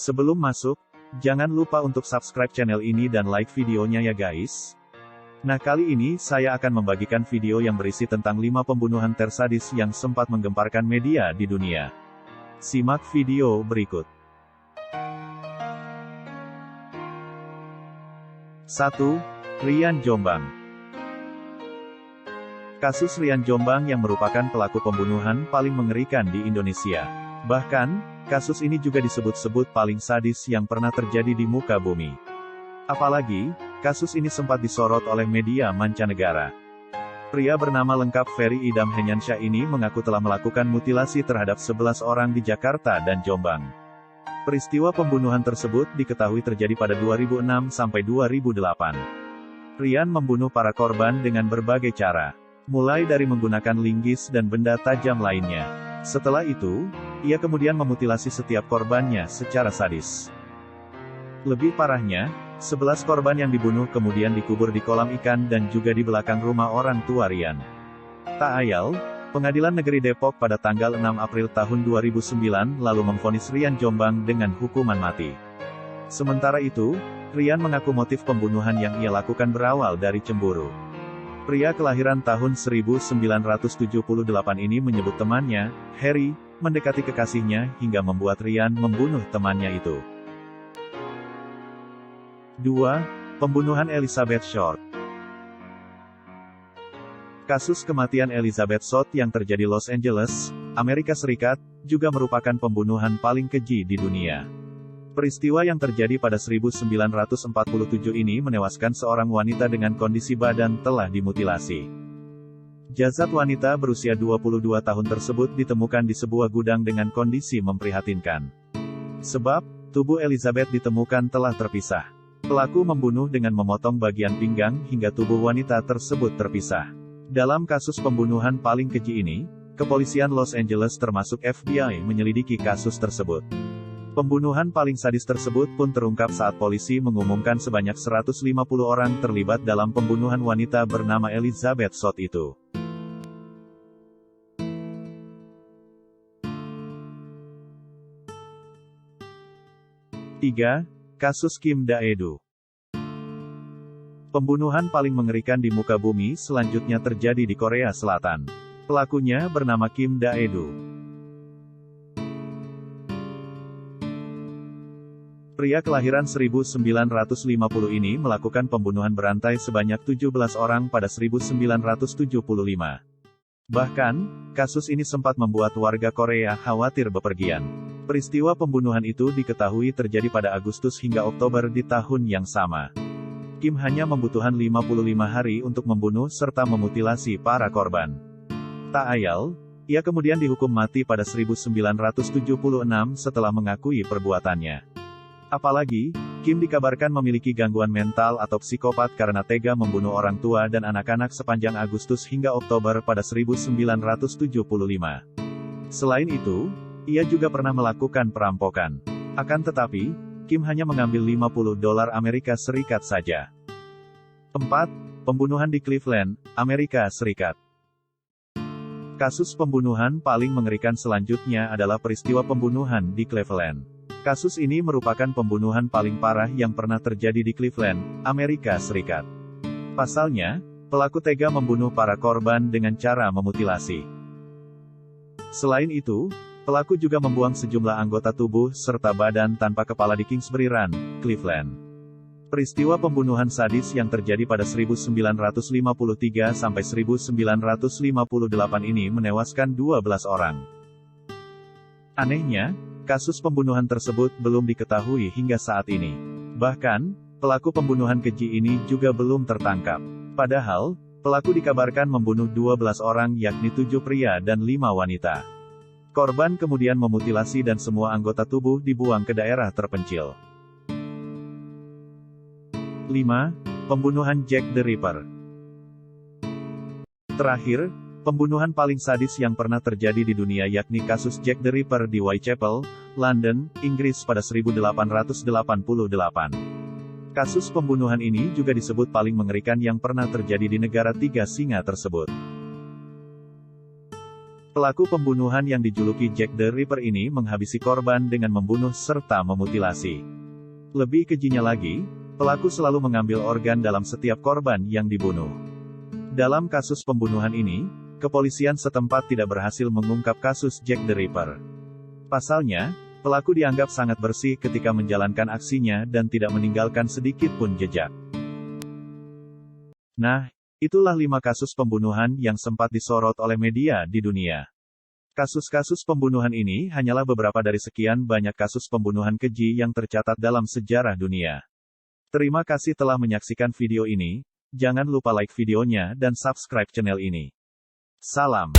Sebelum masuk, jangan lupa untuk subscribe channel ini dan like videonya ya guys. Nah kali ini saya akan membagikan video yang berisi tentang 5 pembunuhan tersadis yang sempat menggemparkan media di dunia. Simak video berikut. 1. Rian Jombang. Kasus Rian Jombang yang merupakan pelaku pembunuhan paling mengerikan di Indonesia. Bahkan, kasus ini juga disebut-sebut paling sadis yang pernah terjadi di muka bumi. Apalagi, kasus ini sempat disorot oleh media mancanegara. Pria bernama lengkap Ferry Idam Henyansyah ini mengaku telah melakukan mutilasi terhadap 11 orang di Jakarta dan Jombang. Peristiwa pembunuhan tersebut diketahui terjadi pada 2006 sampai 2008. Rian membunuh para korban dengan berbagai cara, mulai dari menggunakan linggis dan benda tajam lainnya. Setelah itu, ia kemudian memutilasi setiap korbannya secara sadis. Lebih parahnya, 11 korban yang dibunuh kemudian dikubur di kolam ikan dan juga di belakang rumah orang tua Rian. Tak ayal, Pengadilan Negeri Depok pada tanggal 6 April tahun 2009 lalu memvonis Rian Jombang dengan hukuman mati. Sementara itu, Rian mengaku motif pembunuhan yang ia lakukan berawal dari cemburu. Pria kelahiran tahun 1978 ini menyebut temannya, Harry, mendekati kekasihnya hingga membuat Rian membunuh temannya itu. 2. Pembunuhan Elizabeth Short. Kasus kematian Elizabeth Short yang terjadi Los Angeles, Amerika Serikat, juga merupakan pembunuhan paling keji di dunia. Peristiwa yang terjadi pada 1947 ini menewaskan seorang wanita dengan kondisi badan telah dimutilasi. Jasad wanita berusia 22 tahun tersebut ditemukan di sebuah gudang dengan kondisi memprihatinkan. Sebab, tubuh Elizabeth ditemukan telah terpisah. Pelaku membunuh dengan memotong bagian pinggang hingga tubuh wanita tersebut terpisah. Dalam kasus pembunuhan paling keji ini, kepolisian Los Angeles termasuk FBI menyelidiki kasus tersebut. Pembunuhan paling sadis tersebut pun terungkap saat polisi mengumumkan sebanyak 150 orang terlibat dalam pembunuhan wanita bernama Elizabeth Short itu. Tiga. Kasus Kim Dae-do. Pembunuhan paling mengerikan di muka bumi selanjutnya terjadi di Korea Selatan. Pelakunya bernama Kim Dae-do. Pria kelahiran 1950 ini melakukan pembunuhan berantai sebanyak 17 orang pada 1975. Bahkan, kasus ini sempat membuat warga Korea khawatir bepergian. Peristiwa pembunuhan itu diketahui terjadi pada Agustus hingga Oktober di tahun yang sama. Kim hanya membutuhkan 55 hari untuk membunuh serta memutilasi para korban. Tak ayal, ia kemudian dihukum mati pada 1976 setelah mengakui perbuatannya. Apalagi, Kim dikabarkan memiliki gangguan mental atau psikopat karena tega membunuh orang tua dan anak-anak sepanjang Agustus hingga Oktober pada 1975. Selain itu, ia juga pernah melakukan perampokan. Akan tetapi, Kim hanya mengambil $50 Amerika Serikat saja. 4. Pembunuhan di Cleveland, Amerika Serikat. Kasus pembunuhan paling mengerikan selanjutnya adalah peristiwa pembunuhan di Cleveland. Kasus ini merupakan pembunuhan paling parah yang pernah terjadi di Cleveland, Amerika Serikat. Pasalnya, pelaku tega membunuh para korban dengan cara memutilasi. Selain itu, pelaku juga membuang sejumlah anggota tubuh serta badan tanpa kepala di Kingsbury Run, Cleveland. Peristiwa pembunuhan sadis yang terjadi pada 1953 sampai 1958 ini menewaskan 12 orang. Anehnya, kasus pembunuhan tersebut belum diketahui hingga saat ini. Bahkan, pelaku pembunuhan keji ini juga belum tertangkap. Padahal, pelaku dikabarkan membunuh 12 orang yakni 7 pria dan 5 wanita. Korban kemudian memutilasi dan semua anggota tubuh dibuang ke daerah terpencil. 5. Pembunuhan Jack the Ripper. Terakhir, pembunuhan paling sadis yang pernah terjadi di dunia yakni kasus Jack the Ripper di Whitechapel, London, Inggris pada 1888. Kasus pembunuhan ini juga disebut paling mengerikan yang pernah terjadi di negara Tiga Singa tersebut. Pelaku pembunuhan yang dijuluki Jack the Ripper ini menghabisi korban dengan membunuh serta memutilasi. Lebih kejinya lagi, pelaku selalu mengambil organ dalam setiap korban yang dibunuh. Dalam kasus pembunuhan ini, kepolisian setempat tidak berhasil mengungkap kasus Jack the Ripper. Pasalnya, pelaku dianggap sangat bersih ketika menjalankan aksinya dan tidak meninggalkan sedikit pun jejak. Nah, itulah 5 kasus pembunuhan yang sempat disorot oleh media di dunia. Kasus-kasus pembunuhan ini hanyalah beberapa dari sekian banyak kasus pembunuhan keji yang tercatat dalam sejarah dunia. Terima kasih telah menyaksikan video ini, jangan lupa like videonya dan subscribe channel ini. Salam.